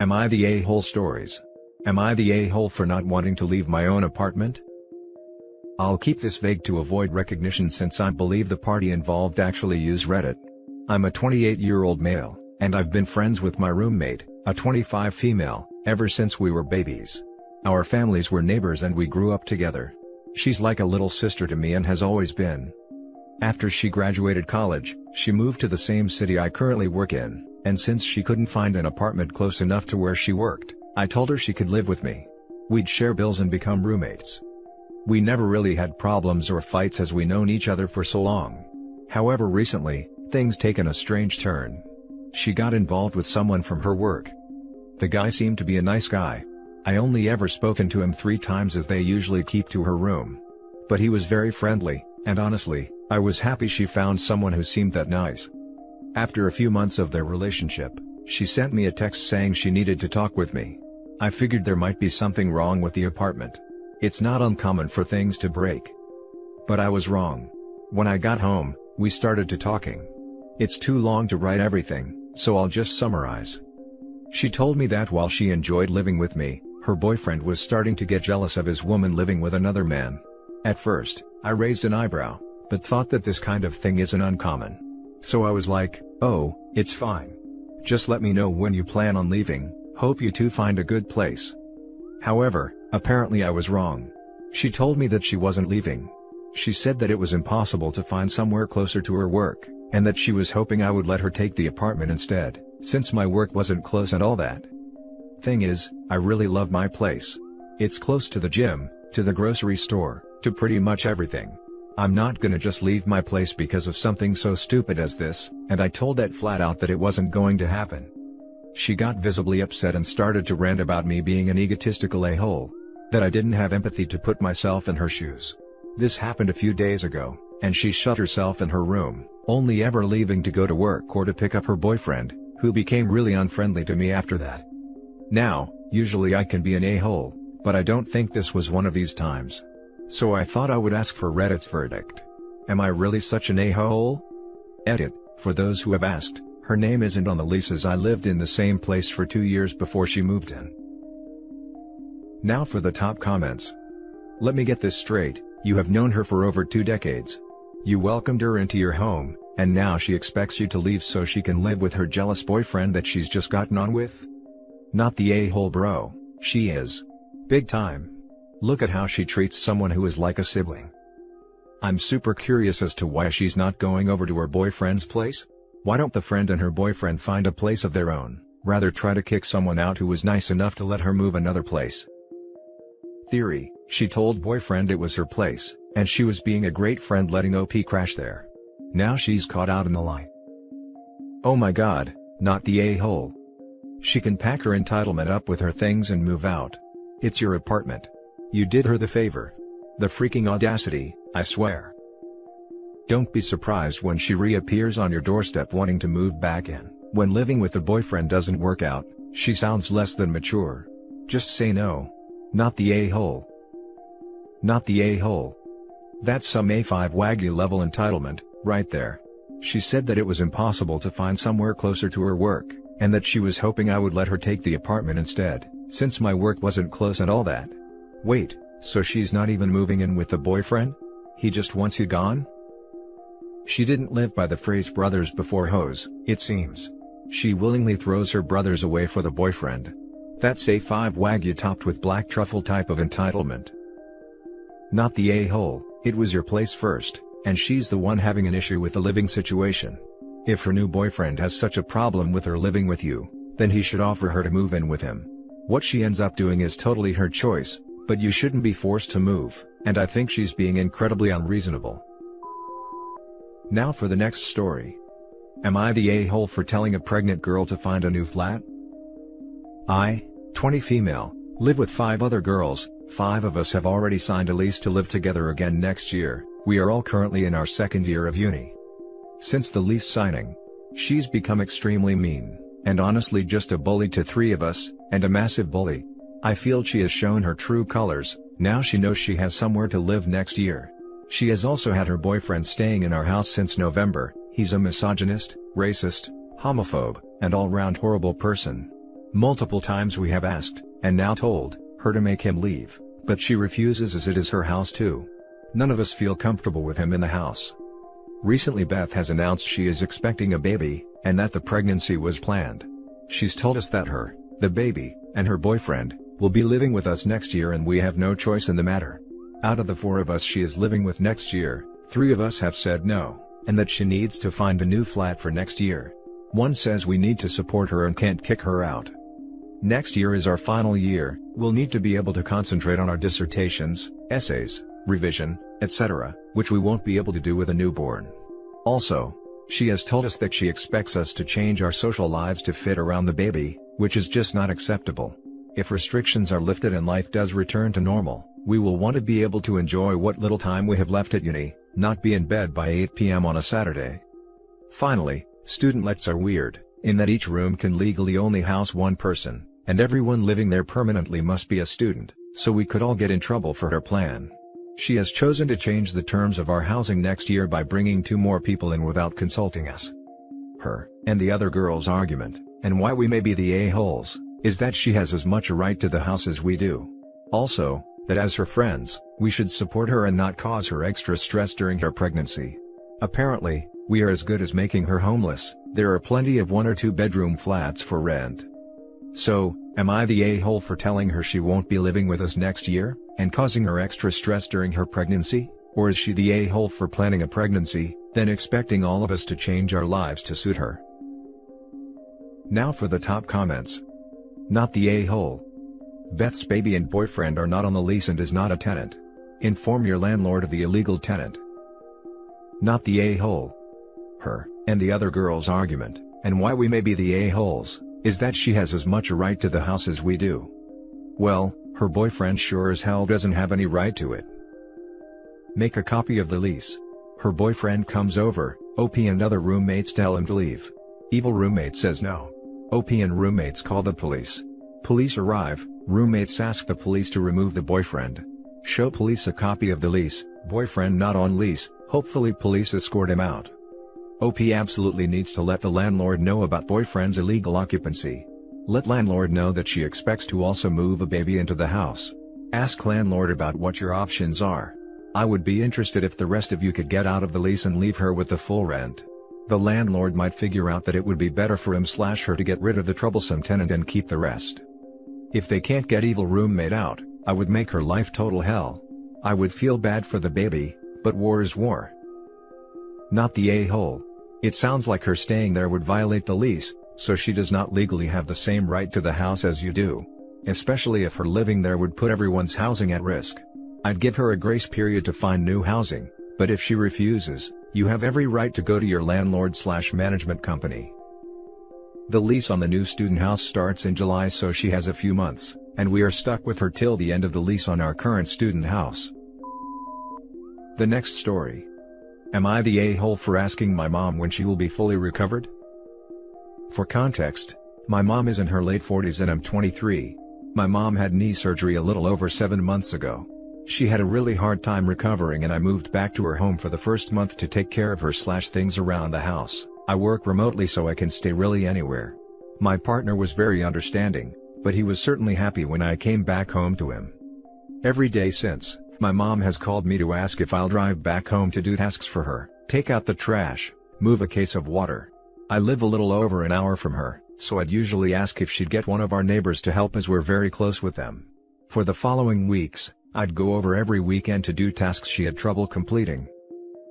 Am I the a-hole stories? Am I the a-hole for not wanting to leave my own apartment? I'll keep this vague to avoid recognition since I believe the party involved actually use Reddit. I'm a 28-year-old male, and I've been friends with my roommate, a 25 female, ever since we were babies. Our families were neighbors and we grew up together. She's like a little sister to me and has always been. After she graduated college, she moved to the same city I currently work in, and since she couldn't find an apartment close enough to where she worked, I told her she could live with me. We'd share bills and become roommates. We never really had problems or fights as we known each other for so long. However, recently, things taken a strange turn. She got involved with someone from her work. The guy seemed to be a nice guy. I only ever spoken to him 3 times as they usually keep to her room. But he was very friendly, and honestly, I was happy she found someone who seemed that nice. After a few months of their relationship, she sent me a text saying she needed to talk with me. I figured there might be something wrong with the apartment. It's not uncommon for things to break. But I was wrong. When I got home, we started to talking. It's too long to write everything, so I'll just summarize. She told me that while she enjoyed living with me, her boyfriend was starting to get jealous of his woman living with another man. At first, I raised an eyebrow, but thought that this kind of thing isn't uncommon. So I was like, oh, it's fine. Just let me know when you plan on leaving, hope you two find a good place. However, apparently I was wrong. She told me that she wasn't leaving. She said that it was impossible to find somewhere closer to her work, and that she was hoping I would let her take the apartment instead, since my work wasn't close and all that. Thing is, I really love my place. It's close to the gym, to the grocery store, to pretty much everything. I'm not gonna just leave my place because of something so stupid as this, and I told that flat out that it wasn't going to happen. She got visibly upset and started to rant about me being an egotistical a-hole. That I didn't have empathy to put myself in her shoes. This happened a few days ago, and she shut herself in her room, only ever leaving to go to work or to pick up her boyfriend, who became really unfriendly to me after that. Now, usually I can be an a-hole, but I don't think this was one of these times. So I thought I would ask for Reddit's verdict. Am I really such an a-hole? Edit, for those who have asked, her name isn't on the lease as I lived in the same place for 2 years before she moved in. Now for the top comments. Let me get this straight, you have known her for over 2 decades. You welcomed her into your home, and now she expects you to leave so she can live with her jealous boyfriend that she's just gotten on with? Not the a-hole bro, she is. Big time. Look at how she treats someone who is like a sibling. I'm super curious as to why she's not going over to her boyfriend's place. Why don't the friend and her boyfriend find a place of their own, rather try to kick someone out who was nice enough to let her move another place? Theory, she told boyfriend it was her place, and she was being a great friend letting OP crash there. Now she's caught out in the lie. Oh my god, not the a-hole. She can pack her entitlement up with her things and move out. It's your apartment. You did her the favor. The freaking audacity, I swear. Don't be surprised when she reappears on your doorstep wanting to move back in. When living with the boyfriend doesn't work out, she sounds less than mature. Just say no. Not the a-hole. Not the a-hole. That's some A5 Wagyu level entitlement, right there. She said that it was impossible to find somewhere closer to her work, and that she was hoping I would let her take the apartment instead, since my work wasn't close and all that. Wait, so she's not even moving in with the boyfriend? He just wants you gone? She didn't live by the phrase brothers before hoes, it seems. She willingly throws her brothers away for the boyfriend. That's A5 Wagyu topped with black truffle type of entitlement. Not the a-hole, it was your place first, and she's the one having an issue with the living situation. If her new boyfriend has such a problem with her living with you, then he should offer her to move in with him. What she ends up doing is totally her choice, but you shouldn't be forced to move, and I think she's being incredibly unreasonable. Now for the next story. Am I the a-hole for telling a pregnant girl to find a new flat? I, 20 female, live with 5 other girls. 5 of us have already signed a lease to live together again next year. We are all currently in our 2nd year of uni. Since the lease signing, she's become extremely mean, and honestly just a bully to 3 of us, and a massive bully. I feel she has shown her true colors. Now she knows she has somewhere to live next year. She has also had her boyfriend staying in our house since November. He's a misogynist, racist, homophobe, and all-round horrible person. Multiple times we have asked, and now told, her to make him leave, but she refuses as it is her house too. None of us feel comfortable with him in the house. Recently Beth has announced she is expecting a baby, and that the pregnancy was planned. She's told us that her, the baby, and her boyfriend, will be living with us next year and we have no choice in the matter. Out of the 4 of us she is living with next year, 3 of us have said no, and that she needs to find a new flat for next year. One says we need to support her and can't kick her out. Next year is our final year, we'll need to be able to concentrate on our dissertations, essays, revision, etc., which we won't be able to do with a newborn. Also, she has told us that she expects us to change our social lives to fit around the baby, which is just not acceptable. If restrictions are lifted and life does return to normal, we will want to be able to enjoy what little time we have left at uni, not be in bed by 8 p.m. on a Saturday. Finally, student-lets are weird, in that each room can legally only house one person, and everyone living there permanently must be a student, so we could all get in trouble for her plan. She has chosen to change the terms of our housing next year by bringing 2 more people in without consulting us. Her, and the other girl's argument, and why we may be the a-holes, is that she has as much a right to the house as we do. Also, that as her friends, we should support her and not cause her extra stress during her pregnancy. Apparently, we are as good as making her homeless, there are plenty of 1 or 2 bedroom flats for rent. So, am I the a-hole for telling her she won't be living with us next year, and causing her extra stress during her pregnancy? Or is she the a-hole for planning a pregnancy, then expecting all of us to change our lives to suit her? Now for the top comments. Not the a-hole. Beth's baby and boyfriend are not on the lease and is not a tenant. Inform your landlord of the illegal tenant. Not the a-hole. Her, and the other girl's argument, and why we may be the a-holes, is that she has as much a right to the house as we do. Well, her boyfriend sure as hell doesn't have any right to it. Make a copy of the lease. Her boyfriend comes over, OP and other roommates tell him to leave. Evil roommate says no. OP and roommates call the police. Police arrive, roommates ask the police to remove the boyfriend. Show police a copy of the lease, boyfriend not on lease, hopefully police escort him out. OP absolutely needs to let the landlord know about boyfriend's illegal occupancy. Let landlord know that she expects to also move a baby into the house. Ask landlord about what your options are. I would be interested if the rest of you could get out of the lease and leave her with the full rent. The landlord might figure out that it would be better for him/her to get rid of the troublesome tenant and keep the rest. If they can't get evil roommate out, I would make her life total hell. I would feel bad for the baby, but war is war. Not the a-hole. It sounds like her staying there would violate the lease, so she does not legally have the same right to the house as you do. Especially if her living there would put everyone's housing at risk. I'd give her a grace period to find new housing, but if she refuses, you have every right to go to your landlord/management company. The lease on the new student house starts in July, so she has a few months, and we are stuck with her till the end of the lease on our current student house. The next story. Am I the a-hole for asking my mom when she will be fully recovered? For context, my mom is in her late 40s and I'm 23. My mom had knee surgery a little over 7 months ago. She had a really hard time recovering and I moved back to her home for the first month to take care of her/things around the house. I work remotely so I can stay really anywhere. My partner was very understanding, but he was certainly happy when I came back home to him. Every day since, my mom has called me to ask if I'll drive back home to do tasks for her, take out the trash, move a case of water. I live a little over an hour from her, so I'd usually ask if she'd get one of our neighbors to help as we're very close with them. For the following weeks, I'd go over every weekend to do tasks she had trouble completing.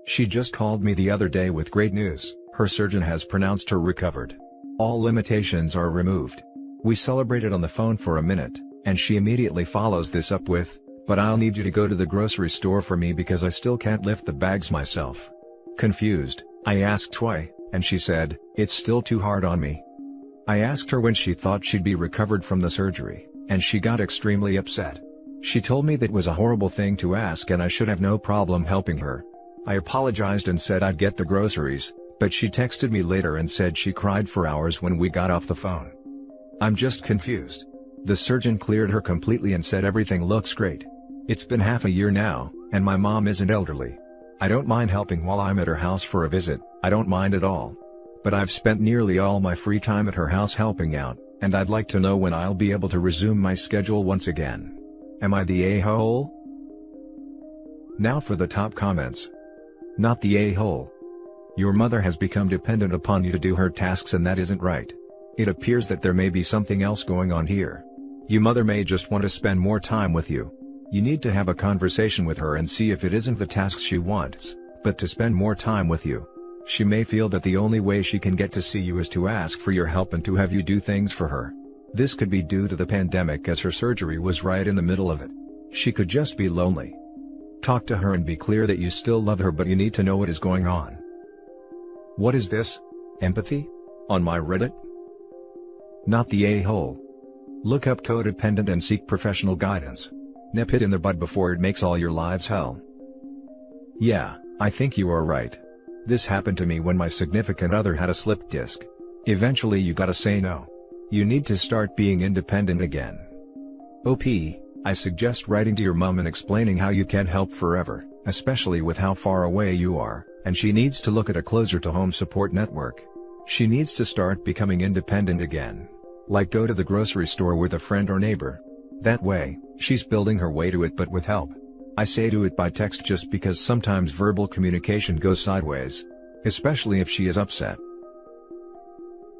She just called me the other day with great news. Her surgeon has pronounced her recovered. All limitations are removed. We celebrated on the phone for a minute, and she immediately follows this up with, "But I'll need you to go to the grocery store for me because I still can't lift the bags myself." Confused, I asked why, and she said, "It's still too hard on me." I asked her when she thought she'd be recovered from the surgery, and she got extremely upset. She told me that was a horrible thing to ask and I should have no problem helping her. I apologized and said I'd get the groceries, but she texted me later and said she cried for hours when we got off the phone. I'm just confused. The surgeon cleared her completely and said everything looks great. It's been half a year now, and my mom isn't elderly. I don't mind helping while I'm at her house for a visit, I don't mind at all. But I've spent nearly all my free time at her house helping out, And I'd like to know when I'll be able to resume my schedule once again. Am I the a-hole? Now for the top comments. Not the a-hole. Your mother has become dependent upon you to do her tasks, and that isn't right. It appears that there may be something else going on here. Your mother may just want to spend more time with you. You need to have a conversation with her and see if it isn't the tasks she wants, but to spend more time with you. She may feel that the only way she can get to see you is to ask for your help and to have you do things for her. This could be due to the pandemic, as her surgery was right in the middle of it. She could just be lonely. Talk to her and be clear that you still love her, but you need to know what is going on. What is this? Empathy? On my Reddit? Not the a-hole. Look up codependent and seek professional guidance. Nip it in the bud before it makes all your lives hell. Yeah, I think you are right. This happened to me when my significant other had a slip disc. Eventually you gotta say no. You need to start being independent again. OP, I suggest writing to your mom and explaining how you can't help forever, especially with how far away you are, and she needs to look at a closer to home support network. She needs to start becoming independent again. Like go to the grocery store with a friend or neighbor. That way, she's building her way to it, but with help. I say do it by text just because sometimes verbal communication goes sideways. Especially if she is upset.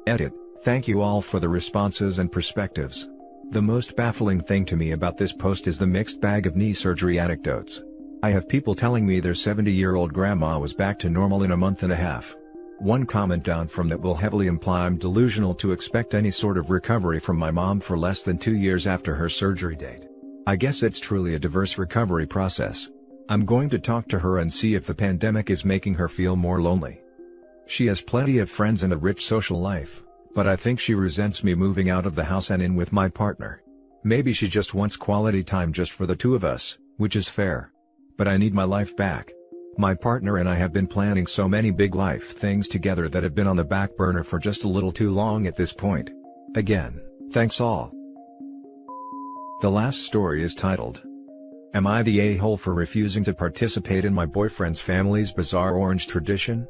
Edit. Thank you all for the responses and perspectives. The most baffling thing to me about this post is the mixed bag of knee surgery anecdotes. I have people telling me their 70-year-old grandma was back to normal in a month and a half. One comment down from that will heavily imply I'm delusional to expect any sort of recovery from my mom for less than 2 years after her surgery date. I guess it's truly a diverse recovery process. I'm going to talk to her and see if the pandemic is making her feel more lonely. She has plenty of friends and a rich social life, but I think she resents me moving out of the house and in with my partner. Maybe she just wants quality time just for the two of us, which is fair. But I need my life back. My partner and I have been planning so many big life things together that have been on the back burner for just a little too long at this point. Again, thanks all. The last story is titled, Am I the a-hole for refusing to participate in my boyfriend's family's bizarre orange tradition?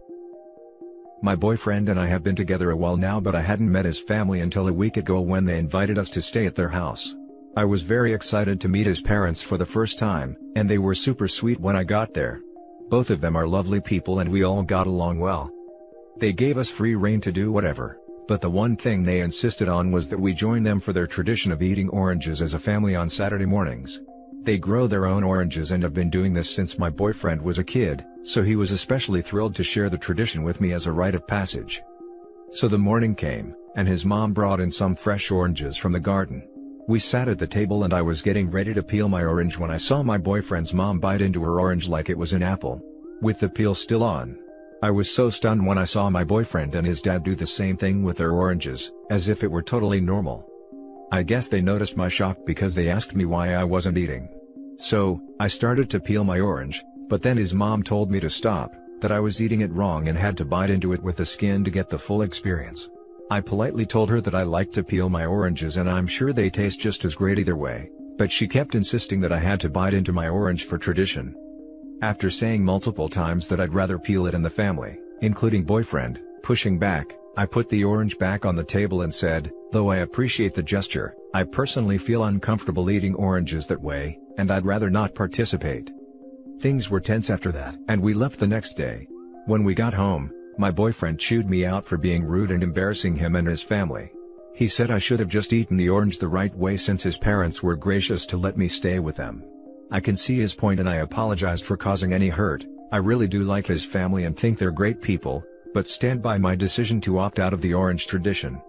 My boyfriend and I have been together a while now, but I hadn't met his family until a week ago when they invited us to stay at their house. I was very excited to meet his parents for the first time, and they were super sweet when I got there. Both of them are lovely people and we all got along well. They gave us free rein to do whatever, but the one thing they insisted on was that we join them for their tradition of eating oranges as a family on Saturday mornings. They grow their own oranges and have been doing this since my boyfriend was a kid, so he was especially thrilled to share the tradition with me as a rite of passage. So the morning came, and his mom brought in some fresh oranges from the garden. We sat at the table and I was getting ready to peel my orange when I saw my boyfriend's mom bite into her orange like it was an apple, with the peel still on. I was so stunned when I saw my boyfriend and his dad do the same thing with their oranges, as if it were totally normal. I guess they noticed my shock because they asked me why I wasn't eating. So, I started to peel my orange, but then his mom told me to stop, that I was eating it wrong and had to bite into it with the skin to get the full experience. I politely told her that I like to peel my oranges and I'm sure they taste just as great either way, but she kept insisting that I had to bite into my orange for tradition. After saying multiple times that I'd rather peel it in the family, including boyfriend, pushing back, I put the orange back on the table and said, though I appreciate the gesture, I personally feel uncomfortable eating oranges that way, and I'd rather not participate. Things were tense after that, and we left the next day. When we got home, my boyfriend chewed me out for being rude and embarrassing him and his family. He said I should have just eaten the orange the right way since his parents were gracious to let me stay with them. I can see his point and I apologized for causing any hurt. I really do like his family and think they're great people, but stand by my decision to opt out of the orange tradition.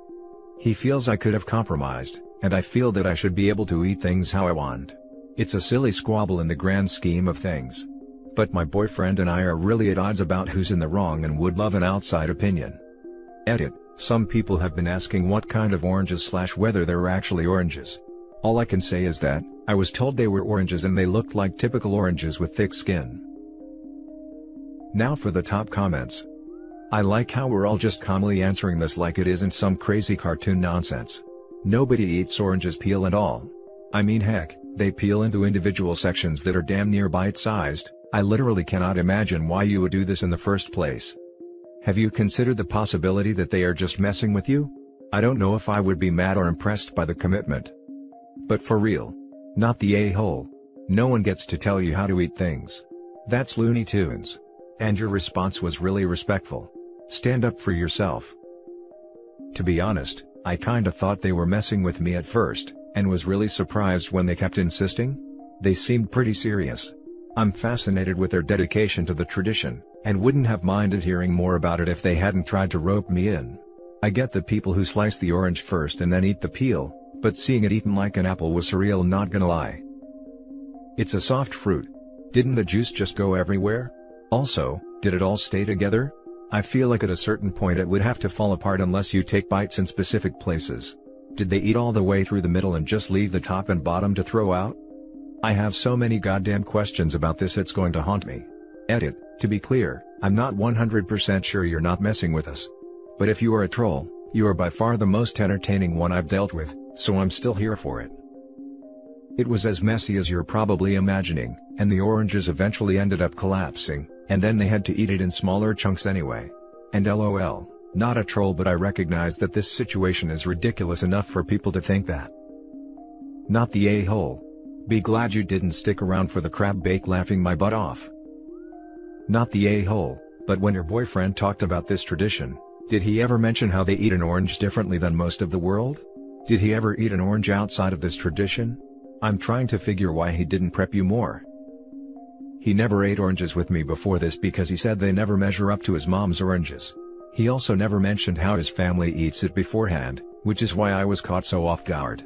He feels I could have compromised, and I feel that I should be able to eat things how I want. It's a silly squabble in the grand scheme of things. But my boyfriend and I are really at odds about who's in the wrong and would love an outside opinion. Edit. Some people have been asking what kind of oranges / whether they're actually oranges. All I can say is that, I was told they were oranges and they looked like typical oranges with thick skin. Now for the top comments. I like how we're all just calmly answering this like it isn't some crazy cartoon nonsense. Nobody eats oranges peel and all. I mean heck, they peel into individual sections that are damn near bite-sized. I literally cannot imagine why you would do this in the first place. Have you considered the possibility that they are just messing with you? I don't know if I would be mad or impressed by the commitment. But for real. Not the a-hole. No one gets to tell you how to eat things. That's Looney Tunes. And your response was really respectful. Stand up for yourself. To be honest, I kinda thought they were messing with me at first, and was really surprised when they kept insisting. They seemed pretty serious. I'm fascinated with their dedication to the tradition, and wouldn't have minded hearing more about it if they hadn't tried to rope me in. I get the people who slice the orange first and then eat the peel, but seeing it eaten like an apple was surreal, not gonna lie. It's a soft fruit. Didn't the juice just go everywhere? Also, did it all stay together? I feel like at a certain point it would have to fall apart unless you take bites in specific places. Did they eat all the way through the middle and just leave the top and bottom to throw out? I have so many goddamn questions about this, it's going to haunt me. Edit, to be clear, I'm not 100% sure you're not messing with us. But if you are a troll, you are by far the most entertaining one I've dealt with, so I'm still here for it. It was as messy as you're probably imagining, and the oranges eventually ended up collapsing, and then they had to eat it in smaller chunks anyway. And LOL, not a troll, but I recognize that this situation is ridiculous enough for people to think that. Not the a-hole. Be glad you didn't stick around for the crab bake laughing my butt off. Not the a-hole, but when your boyfriend talked about this tradition, did he ever mention how they eat an orange differently than most of the world? Did he ever eat an orange outside of this tradition? I'm trying to figure why he didn't prep you more. He never ate oranges with me before this because he said they never measure up to his mom's oranges. He also never mentioned how his family eats it beforehand, which is why I was caught so off guard.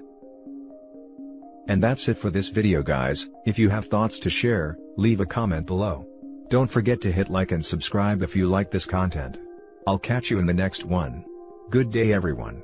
And that's it for this video, guys. If you have thoughts to share, leave a comment below. Don't forget to hit like and subscribe if you like this content. I'll catch you in the next one. Good day, everyone.